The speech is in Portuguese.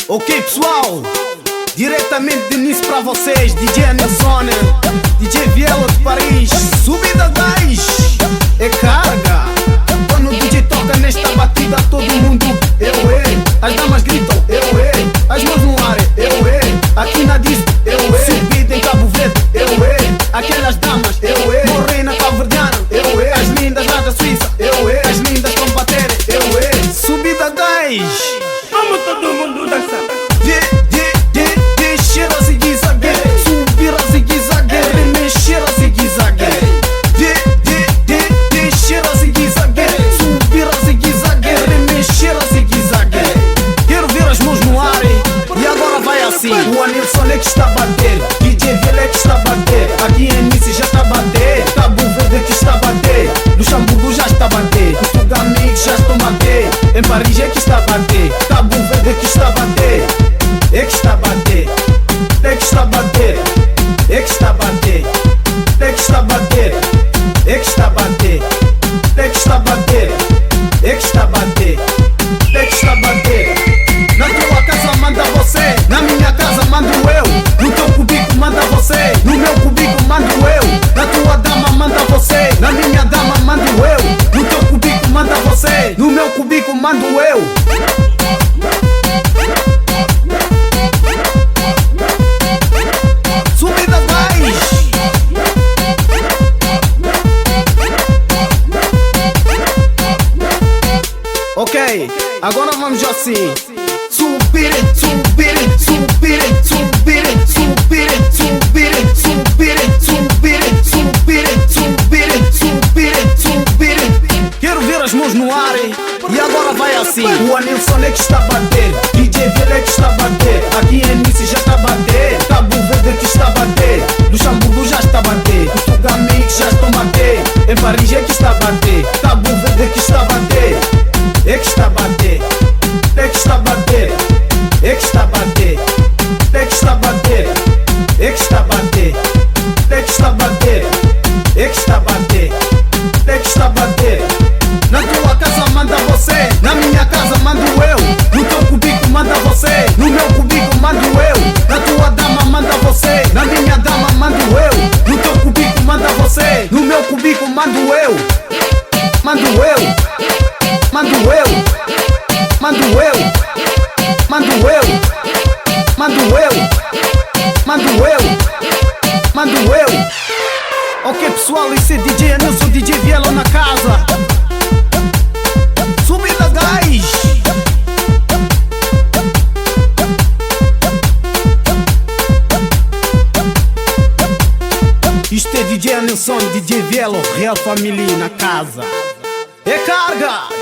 Ok pessoal, diretamente de Nice pra vocês, DJ Anderson, DJ Vielo de Paris. Subida 10, é carga. Quando o DJ toca nesta batida, todo mundo as damas gritam, as mãos no ar, aqui na disco, subida em Cabo Verde, aquelas damas, morena cabo-verdiana, as lindas lá da Suíça, as lindas com bater, subida 10. Vamos todo mundo dançar. Descer a zigue-zague, subir a zigue-zague, remexer a zigue-zague. Descer a zigue-zague, subir a zigue-zague, remexer a zigue-zague. Quero ver as mãos no ar e agora vai assim. O Anilson é que está a bater, DJ Vielo é que está a bater, aqui em Nice já está a bater, Cabo Verde que está a bater, Luxemburgo já está a bater, Portugal já estão a bater, em Paris é que está a bater, Cabo Verde que está a bater. É que está a bater, é que está a bater, é que está a bater, é que está a bater, é que está a bater, é que está a bater, é que está a bater, é que está a bater. Na tua casa manda você, na minha casa mando eu, no teu cubico manda você, no meu cubico mando eu, na tua dama manda você, na minha dama mando eu, no teu cubico manda você, no meu cubico mando eu. Ok, agora vamos assim. Subir, subir, subir, subir, subir, subir, subir, subir, subir, subir, subir, subir. Quero ver as mãos no ar e agora vai assim. O Anilson é que está a bater, DJ Vielo é que está a bater, aqui em Nice já está a bater, Cabo Verde que está a bater, Luxemburgo já está a bater, Portugal já estão a bater, em Paris é que está a bater, Cabo Verde que está a bater. É que está a bater, é que está a bater, é que está a bater, é que está a bater, é que está a bater, é que está a bater, é que está a bater, é que está a bater. Na tua casa manda você, na minha casa mando eu, no teu cubico manda você, no meu cubico mando eu, na tua dama manda você, na minha dama mando eu, no teu cubico manda você, no meu cubico mando eu, mando eu. Mando eu, mando eu, mando eu, mando eu, mando eu, mando eu. Ok pessoal, esse é DJ Anilson, DJ Vielo na casa. Subida 10. Isto é DJ Anilson, DJ Vielo, Real Family na casa. É carga!